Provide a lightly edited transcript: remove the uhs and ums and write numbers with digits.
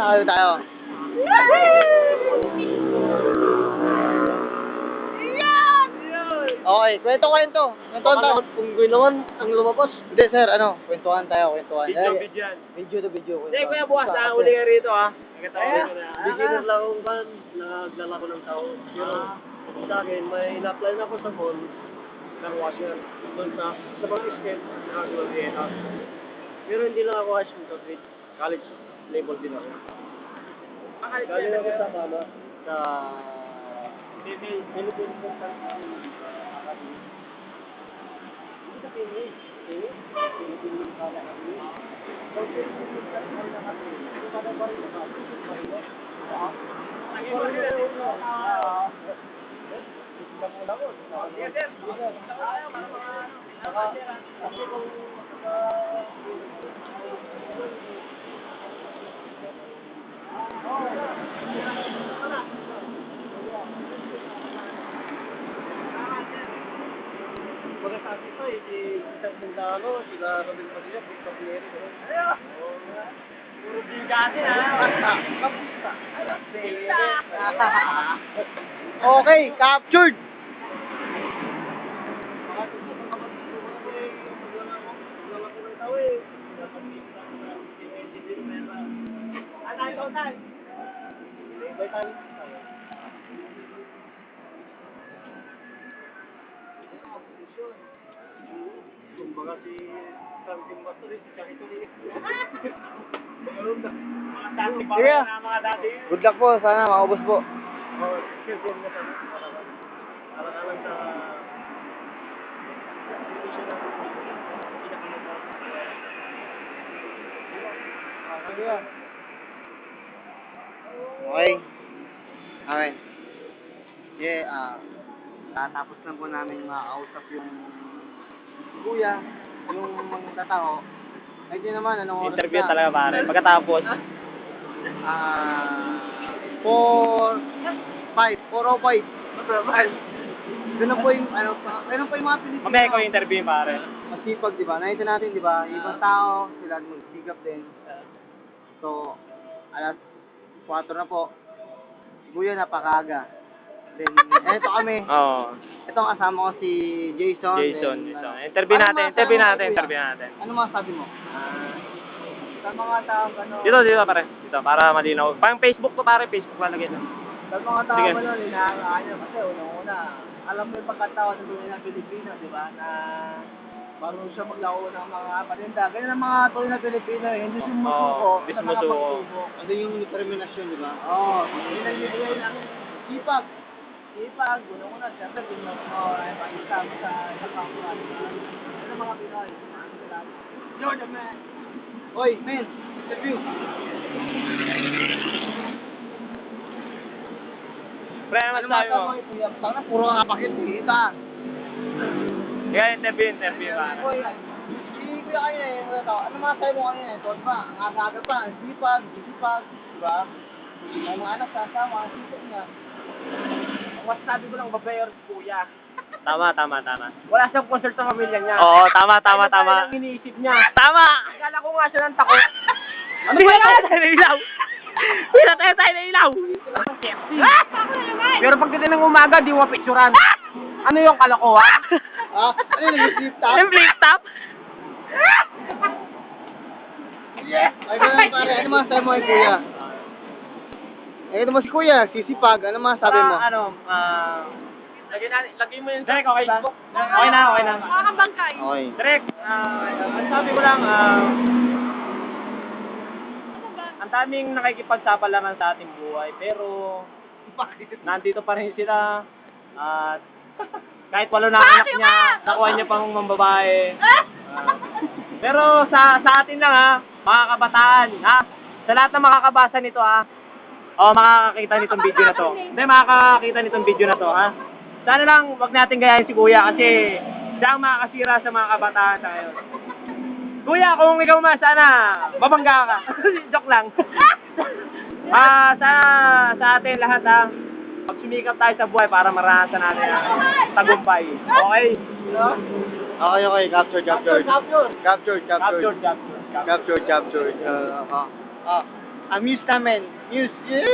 nakakayo tayo. Okay, kwento. Kwentuhan tayo. Unggoy naman, ang lumabas. Hindi sir, kwentuhan tayo. Video yan. Video. Hindi, kuya bukas, uli ka rito ha. Beginner lang akong ban, naglalako ng tao. Pero sa akin, may na-apply na ako sa mall ng washer. Doon sa pag-skate, nakagawa ng pero hindi lang ako high school graduate. College level din ako. Galing ako sa mama, sa Philippine Consultant Academy. Hindi sa Philippines. Philippine Academy. So, Philippine Academy. Ito pa na ba rin sa pagkatapos ito, isang sundalo, sila Robin Padilla, Victor Neri. Puro bigatin Kapista. Okay, captured! Kumbaga si Franklin Bastard, kahit ito rin. Sige. Good luck po, sana maubos po. Alang-alang sa Okay. Tatapos lang po namin makausap yung kuya, yung mga tao. Ay, di naman, anong oras interview na? talaga pare. Pagkatapos, 4:05. Ganun po yung, ganun po yung mga Pilipino. mamaya ko interview pare. Masipag, di ba? Nakita natin, di ba? Ibang tao, sila magsigap din. So, alas 4 na po. Kuya, napakaaga. Then, eto kami. Oo. Ito ang kasama ko si Jason. Jason. Then, Interview ano natin. Ano masabi mo? Sa mga tao, Dito pare. Dito, para malinaw. Pang Facebook ko pare, Facebook lalagay na. Sa mga tao Sige. mo nun, inaangaanya kasi unang-una, alam mo yung pagkatao ng tunay ng Pilipino, di ba? Na marunong siya maglako ng mga paninda. Ganyan ang mga tunay na Pilipino, hindi sumusuko hindi sa mga sumusuko. pagsubok. Ano yung determinasyon, di ba? Oo. Yun ang bibigay ng sipag. Sipag, unang-una, siyempre, kung ay pakisama sa isang kapwa, di ba? Yan ang mga Pinoy. You're the man. Oy, man, interview. Pre, naman tayo. Sana puro nga pakikita. Kaya interview pare. Hindi ko kanina ano mga tayo mo kanina Tol pa, ang aga pa, sipag, di ba? May mga anak sasama, sipag niya. Mas sabi ko lang babayor si kuya. Tama. Wala siyang concert sa pamilya niya. Oo, tama. Ang iniisip niya. Tama! Akala ko nga siya ng takot. Ano ba tayo na ilaw? Pila tayo na ilaw! Pero pagdating ng umaga, di mo picturean. Ano yung kalokohan? Ano yung flip top? Yung flip top? Ay, ganun pare, ano masasabi mo kay kuya? Ito mo si kuya, sisipag, ano masasabi mo? Lagay mo yung Direk, okay? Okay na. Makakabangkay. Okay. Direk, ang sabi ko lang, ang daming nakikipagsapalaran sa ating buhay, pero nandito pa rin sila, at kahit walo na anak niya, nakuha niya pang mambabae. Pero sa atin lang mga kabataan, sa lahat ng makakabasa nito makakakita nitong video na to. Hindi, makakakita nitong video na to Sana lang wag natin gayahin si Kuya kasi siya ang makakasira sa mga kabataan sa ngayon. Kuya, kung ikaw sana, babangga ka. Joke lang. Sa atin lahat magsumikap tayo sa buhay para maranasan natin ang tagumpay. Okay? Okay, captured. Amuse namin. Muse.